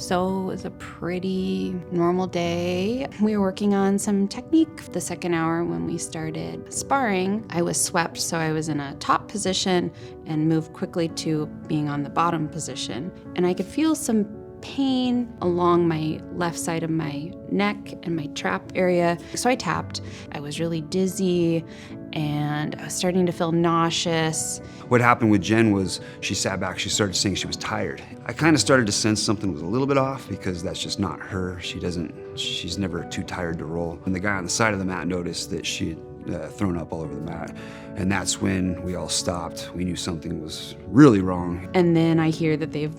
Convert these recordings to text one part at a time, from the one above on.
So it was a pretty normal day. We were working on some technique. The second hour when we started sparring, I was swept, so I was in a top position and moved quickly to being on the bottom position. And I could feel some pain along my left side of my neck and my trap area. So I tapped. I was really dizzy and I was starting to feel nauseous. What happened with Jenn was she sat back, she started saying she was tired. I kind of started to sense something was a little bit off because that's just not her. She's never too tired to roll. And the guy on the side of the mat noticed that she had thrown up all over the mat. And that's when we all stopped. We knew something was really wrong. And then I hear that they've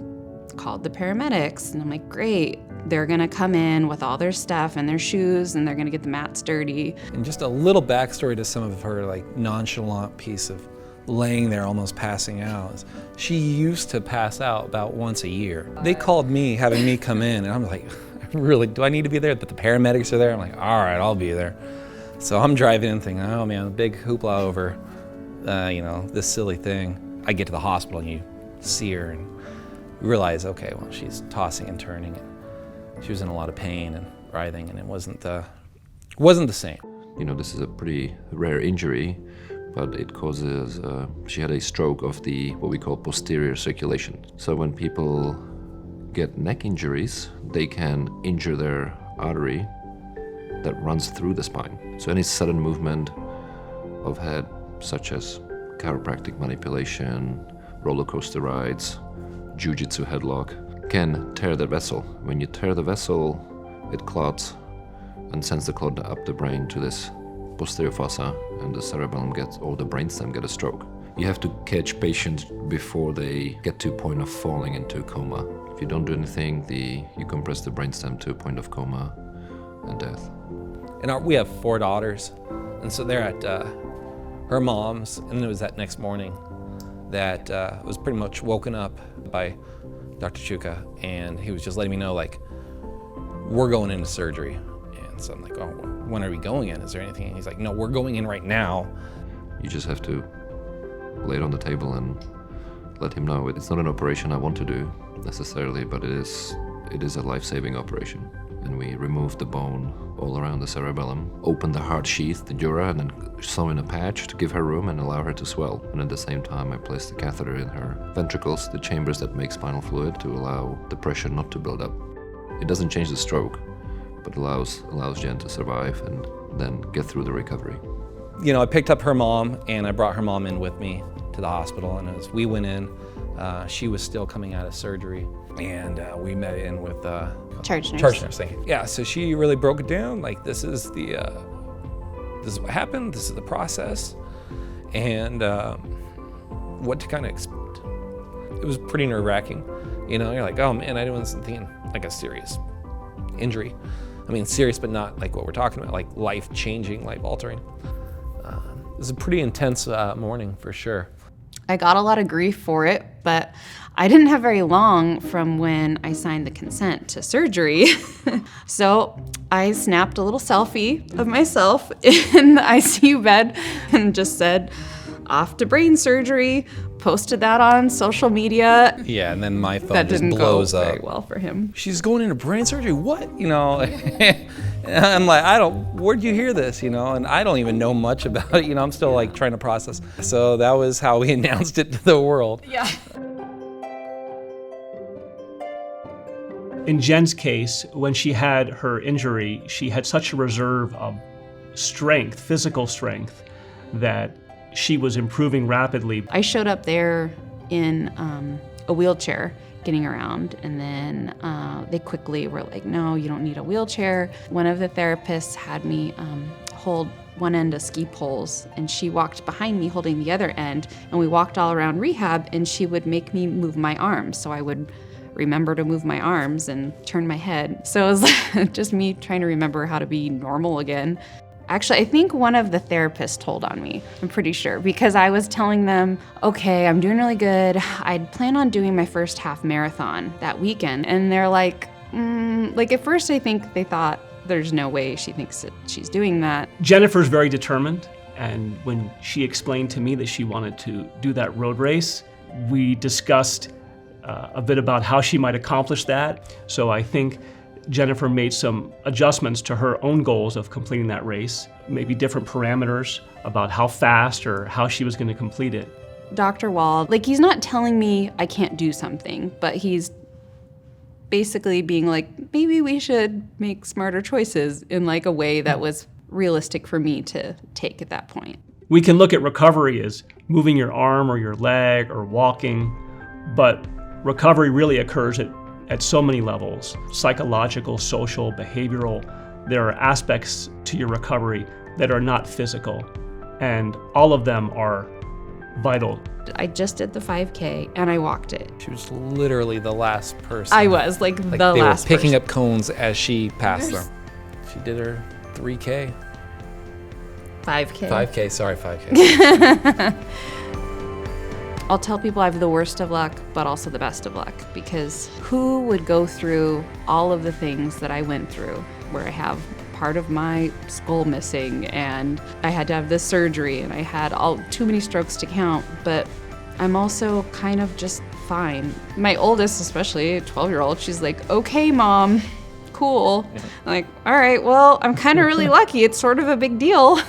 called the paramedics, and I'm like, great. They're gonna come in with all their stuff and their shoes, and they're gonna get the mats dirty. And just a little backstory to some of her nonchalant piece of laying there almost passing out. She used to pass out about once a year. They called me, having me come in, and I'm like, really, do I need to be there? But the paramedics are there. I'm like, all right, I'll be there. So I'm driving in thinking, oh man, a big hoopla over, this silly thing. I get to the hospital and you see her and realize, okay, well, she's tossing and turning. And she was in a lot of pain and writhing, and it wasn't the same. This is a pretty rare injury, but it causes, she had a stroke of what we call posterior circulation. So when people get neck injuries, they can injure their artery that runs through the spine. So any sudden movement of head, such as chiropractic manipulation, roller coaster rides, jiu-jitsu headlock, can tear the vessel. When you tear the vessel, it clots and sends the clot up the brain to this posterior fossa, and the cerebellum or the brainstem get a stroke. You have to catch patients before they get to a point of falling into a coma. If you don't do anything, you compress the brainstem to a point of coma and death. And we have 4 daughters, and so they're at her mom's, and it was that next morning that was pretty much woken up by Dr. Chuka, and he was just letting me know, we're going into surgery. And so I'm like, oh, when are we going in? Is there anything? And he's like, no, we're going in right now. You just have to lay it on the table and let him know. It's not an operation I want to do necessarily, but it is a life-saving operation. And we removed the bone all around the cerebellum, opened the heart sheath, the dura, and then sew in a patch to give her room and allow her to swell. And at the same time, I placed the catheter in her ventricles, the chambers that make spinal fluid, to allow the pressure not to build up. It doesn't change the stroke, but allows Jenn to survive and then get through the recovery. I picked up her mom, and I brought her mom in with me to the hospital. And as we went in, she was still coming out of surgery, and we met in with charge nurse. Charge nurse, thank you. Yeah, so she really broke it down. This is what happened. This is the process, and what to kind of expect. It was pretty nerve-wracking. You're like, oh man, I wasn't thinking a serious injury. I mean, serious, but not like what we're talking about, life-changing, life-altering. It was a pretty intense morning for sure. I got a lot of grief for it, but I didn't have very long from when I signed the consent to surgery. So I snapped a little selfie of myself in the ICU bed and just said, off to brain surgery, posted that on social media. Yeah, and then my phone that just didn't blows go up. very well for him. She's going into brain surgery? What? And I'm like, where'd you hear this? And I don't even know much about it. I'm still trying to process. So that was how we announced it to the world. Yeah. In Jenn's case, when she had her injury, she had such a reserve of strength, physical strength, that she was improving rapidly. I showed up there in a wheelchair getting around, and then they quickly were like, no, you don't need a wheelchair. One of the therapists had me hold one end of ski poles, and she walked behind me holding the other end, and we walked all around rehab, and she would make me move my arms, so I would remember to move my arms and turn my head. So it was just me trying to remember how to be normal again. Actually, I think one of the therapists told on me, I'm pretty sure, because I was telling them, okay, I'm doing really good. I'd plan on doing my first half marathon that weekend. And they're like at first I think they thought there's no way she thinks that she's doing that. Jennifer's very determined, and when she explained to me that she wanted to do that road race, we discussed a bit about how she might accomplish that. So I think Jennifer made some adjustments to her own goals of completing that race, maybe different parameters about how fast or how she was going to complete it. Dr. Wall, like, he's not telling me I can't do something, but he's basically being like, maybe we should make smarter choices in like a way that was realistic for me to take at that point. We can look at recovery as moving your arm or your leg or walking, but recovery really occurs at so many levels: psychological, social, behavioral. There are aspects to your recovery that are not physical, and all of them are vital. I just did the 5K and I walked it. She was literally the last person. I was like the they last were picking person. up cones as she passed them. She did her 3K. 5K. 5K, sorry, 5K. I'll tell people I have the worst of luck, but also the best of luck, because who would go through all of the things that I went through, where I have part of my skull missing and I had to have this surgery and I had too many strokes to count, but I'm also kind of just fine. My oldest, especially a 12-year-old, she's like, okay, Mom, cool. I'm like, all right, well, I'm kind of really lucky. It's sort of a big deal.